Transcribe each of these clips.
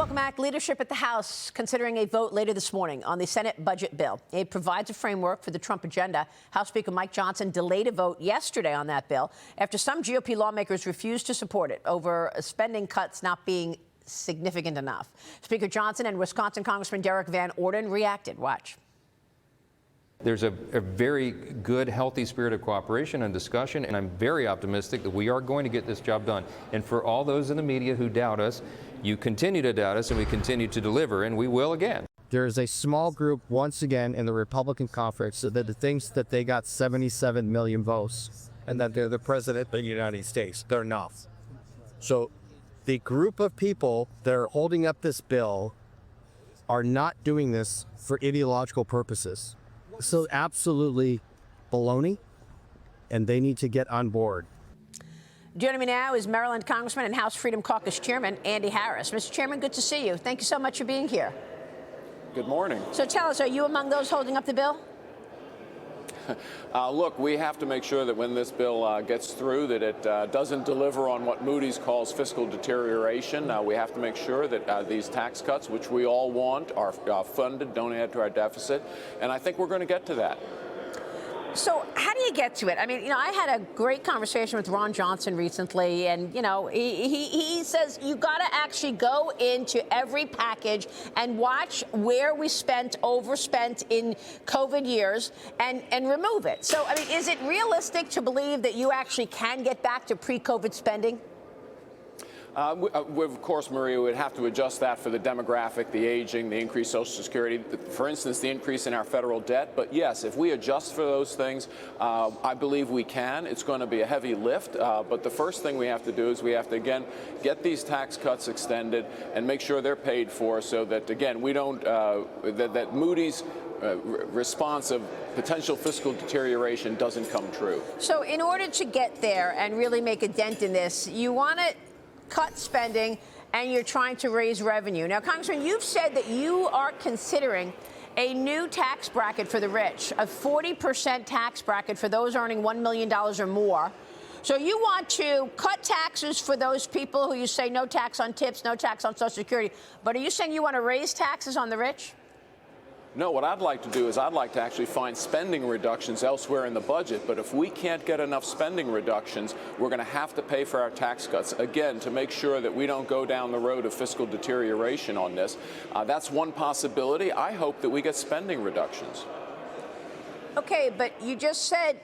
Welcome back. Leadership at the House considering a vote later this morning on the Senate budget bill. It provides a framework for the Trump agenda. House Speaker Mike Johnson delayed a vote yesterday on that bill after some GOP lawmakers refused to support it over spending cuts not being significant enough. Speaker Johnson and Wisconsin Congressman Derek Van Orden reacted. Watch. There's a very good, healthy spirit of cooperation and discussion, and I'm very optimistic that we are going to get this job done. And for all those in the media who doubt us, you continue to doubt us, and we continue to deliver, and we will again. There is a small group, once again, in the Republican conference that thinks that they got 77 million votes and that they're the president of the United States. They're not. So the group of people that are holding up this bill are not doing this for ideological purposes. So absolutely baloney, and they need to get on board. Joining me now is Maryland Congressman and House Freedom Caucus Chairman Andy Harris. Mr. Chairman, good to see you. Thank you so much for being here. Good morning. So tell us, are you among those holding up the bill? Look, we have to make sure that when this bill gets through that it doesn't deliver on what Moody's calls fiscal deterioration. We have to make sure that these tax cuts, which we all want, are funded, don't add to our deficit. And I think we're going to get to that. So how do you get to it? I mean, I had a great conversation with Ron Johnson recently, and, he says you got to actually go into every package and watch where we overspent in COVID years and remove it. So, I mean, is it realistic to believe that you actually can get back to pre-COVID spending? Of course, Maria, would have to adjust that for the demographic, the aging, the increased Social Security, for instance, the increase in our federal debt. But yes, if we adjust for those things, I believe we can. It's going to be a heavy lift. But the first thing we have to do is we have to, again, get these tax cuts extended and make sure they're paid for so that, again, we don't, that Moody's response of potential fiscal deterioration doesn't come true. So in order to get there and really make a dent in this, you want to cut spending and you're trying to raise revenue. Now, Congressman, you've said that you are considering a new tax bracket for the rich, a 40% tax bracket for those earning $1 million or more. So you want to cut taxes for those people who you say no tax on tips, no tax on Social Security. But are you saying you want to raise taxes on the rich? No, what I'd like to do is I'd like to actually find spending reductions elsewhere in the budget. But if we can't get enough spending reductions, we're going to have to pay for our tax cuts, again, to make sure that we don't go down the road of fiscal deterioration on this. That's one possibility. I hope that we get spending reductions. Okay, but you just said,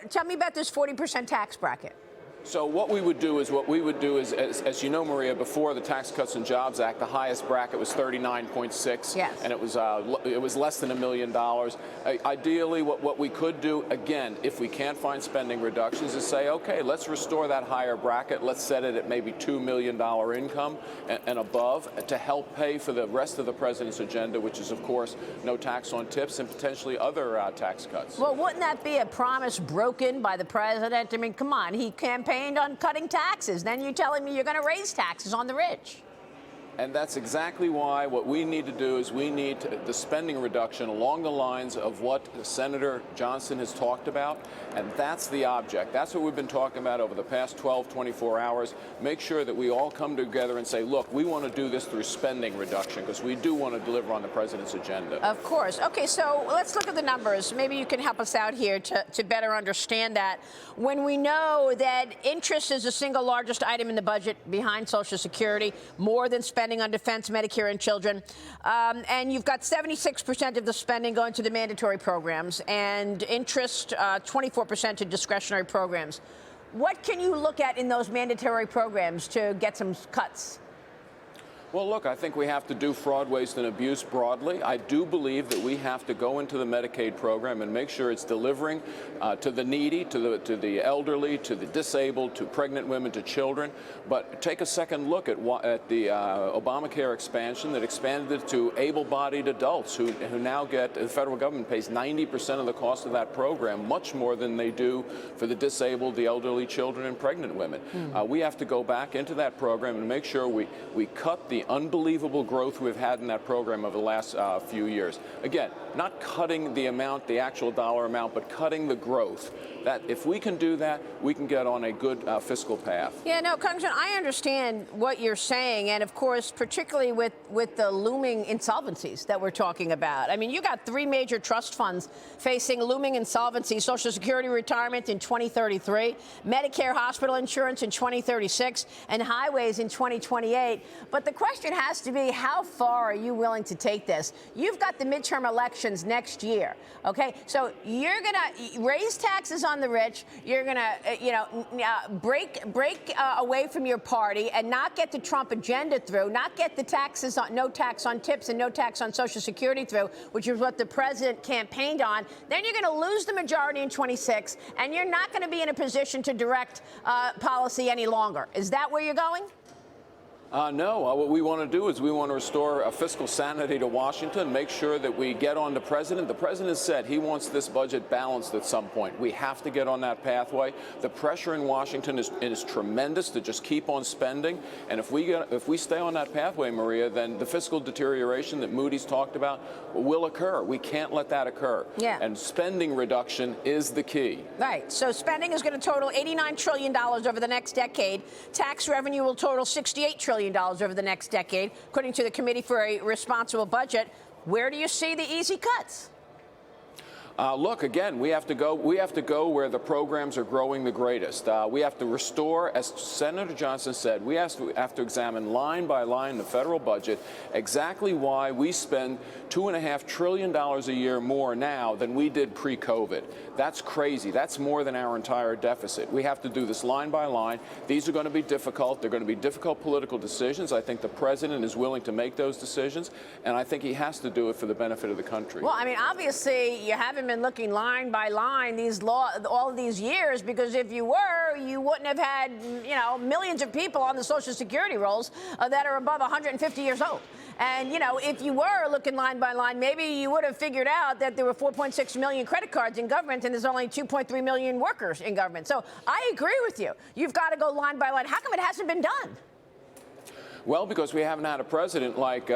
tell me about this 40% tax bracket. So what we would do is, as you know, Maria, before the Tax Cuts and Jobs Act, the highest bracket was 39.6, yes, and it was less than $1 million. Ideally, what we could do, again, if we can't find spending reductions, is say, okay, let's restore that higher bracket. Let's set it at maybe $2 million income and above to help pay for the rest of the president's agenda, which is, of course, no tax on tips and potentially other tax cuts. Well, wouldn't that be a promise broken by the president? I mean, come on, he campaigned on cutting taxes. Then you're telling me you're going to raise taxes on the rich. And that's exactly why what we need to do is we need the spending reduction along the lines of what Senator Johnson has talked about. And that's the object. That's what we've been talking about over the past 12, 24 hours. Make sure that we all come together and say, look, we want to do this through spending reduction because we do want to deliver on the president's agenda. Of course. Okay, so let's look at the numbers. Maybe you can help us out here to better understand that. When we know that interest is the single largest item in the budget behind Social Security, more than spending on defense, Medicare, and children. And you've got 76% of the spending going to the mandatory programs and interest 24% to discretionary programs. What can you look at in those mandatory programs to get some cuts? Well, look, I think we have to do fraud, waste, and abuse broadly. I do believe that we have to go into the Medicaid program and make sure it's delivering to the needy, to the elderly, to the disabled, to pregnant women, to children. But take a second look at the Obamacare expansion that expanded it to able-bodied adults who now get, the federal government pays 90% of the cost of that program, much more than they do for the disabled, the elderly, children, and pregnant women. We have to go back into that program and make sure we cut the the unbelievable growth we've had in that program over the last few years. Again, not cutting the amount, the actual dollar amount, but cutting the growth. That if we can do that, we can get on a good fiscal path. Yeah, no, Congressman, I understand what you're saying, and of course, particularly with the looming insolvencies that we're talking about. I mean, you got three major trust funds facing looming insolvency: Social Security retirement in 2033, Medicare hospital insurance in 2036, and highways in 2028. But the question has to be, how far are you willing to take this? You've got the midterm elections next year, okay? So you're going to raise taxes on the rich. You're going to, break away from your party and not get the Trump agenda through, not get the taxes on, no tax on tips and no tax on Social Security through, which is what the president campaigned on. Then you're going to lose the majority in 26, and you're not going to be in a position to direct policy any longer. Is that where you're going? No, what we want to do is we want to restore a fiscal sanity to Washington, make sure that we get on the president. The president said he wants this budget balanced at some point. We have to get on that pathway. The pressure in Washington is tremendous to just keep on spending. And if we stay on that pathway, Maria, then the fiscal deterioration that Moody's talked about will occur. We can't let that occur. Yeah. And spending reduction is the key. Right. So spending is going to total $89 trillion over the next decade. Tax revenue will total $68 trillion over the next decade, according to the Committee for a Responsible Budget. Where do you see the easy cuts? Look, again, we have to go where the programs are growing the greatest. We have to restore, as Senator Johnson said, we have to examine line by line the federal budget, exactly why we spend $2.5 trillion a year more now than we did pre-COVID. That's crazy. That's more than our entire deficit. We have to do this line by line. These are going to be difficult. They're going to be difficult political decisions. I think the president is willing to make those decisions, and I think he has to do it for the benefit of the country. Well, I mean, obviously, you haven't been looking line by line all of these years, because if you were, you wouldn't have had, millions of people on the Social Security rolls that are above 150 years old. And, if you were looking line by line, maybe you would have figured out that there were 4.6 million credit cards in government and there's only 2.3 million workers in government. So I agree with you. You've got to go line by line. How come it hasn't been done? Well, because we haven't had a president like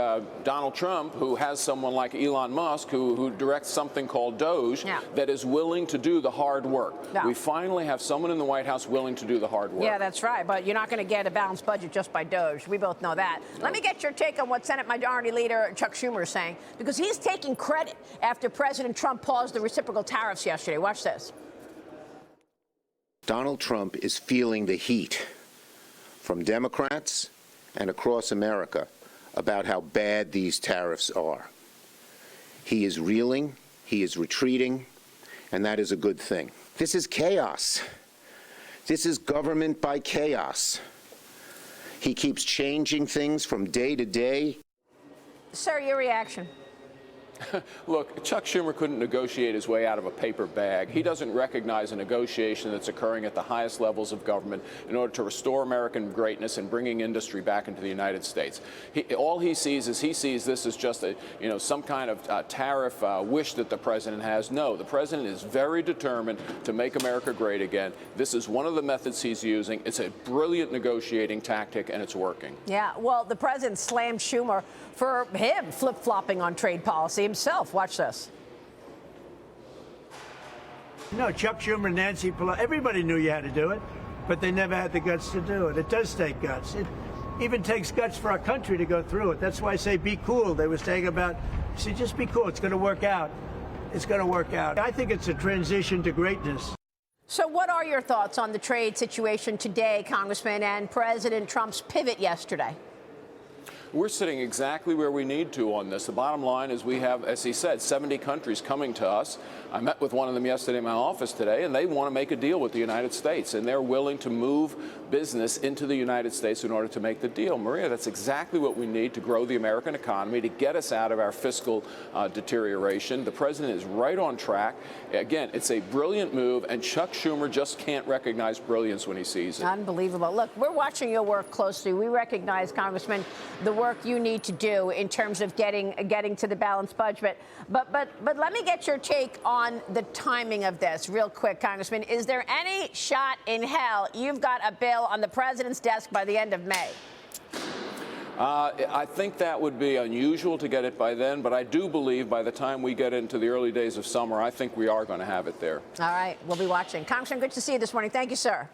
Donald Trump, who has someone like Elon Musk, who directs something called Doge, that is willing to do the hard work. Yeah. We finally have someone in the White House willing to do the hard work. Yeah, that's right. But you're not going to get a balanced budget just by Doge. We both know that. No. Let me get your take on what Senate Majority Leader Chuck Schumer is saying, because he's taking credit after President Trump paused the reciprocal tariffs yesterday. Watch this. Donald Trump is feeling the heat from Democrats and across America about how bad these tariffs are. He is reeling, he is retreating, and that is a good thing. This is chaos. This is government by chaos. He keeps changing things from day to day. Sir, your reaction? Look, Chuck Schumer couldn't negotiate his way out of a paper bag. He doesn't recognize a negotiation that's occurring at the highest levels of government in order to restore American greatness and bringing industry back into the United States. All he sees this as just some kind of tariff wish that the president has. No, the president is very determined to make America great again. This is one of the methods he's using. It's a brilliant negotiating tactic, and it's working. Yeah, well, the president slammed Schumer for him flip-flopping on trade policy himself. Watch this. No, Chuck Schumer, Nancy Pelosi, everybody knew you had to do it, but they never had the guts to do it. It does take guts. It even takes guts for our country to go through it. That's why I say be cool. They were saying just be cool. It's going to work out. It's going to work out. I think it's a transition to greatness. So what are your thoughts on the trade situation today, Congressman, and President Trump's pivot yesterday? We're sitting exactly where we need to on this. The bottom line is we have, as he said, 70 countries coming to us. I met with one of them yesterday in my office today, and they want to make a deal with the United States, and they're willing to move business into the United States in order to make the deal. Maria, that's exactly what we need to grow the American economy, to get us out of our fiscal deterioration. The president is right on track. Again, it's a brilliant move, and Chuck Schumer just can't recognize brilliance when he sees it. Unbelievable. Look, we're watching your work closely. We recognize, Congressman, the work you need to do in terms of getting to the balanced budget. But let me get your take on the timing of this real quick, Congressman. Is there any shot in hell you've got a bill on the president's desk by the end of May? I think that would be unusual to get it by then, but I do believe by the time we get into the early days of summer, I think we are going to have it there. All right, we'll be watching. Congressman, good to see you this morning. Thank you, sir.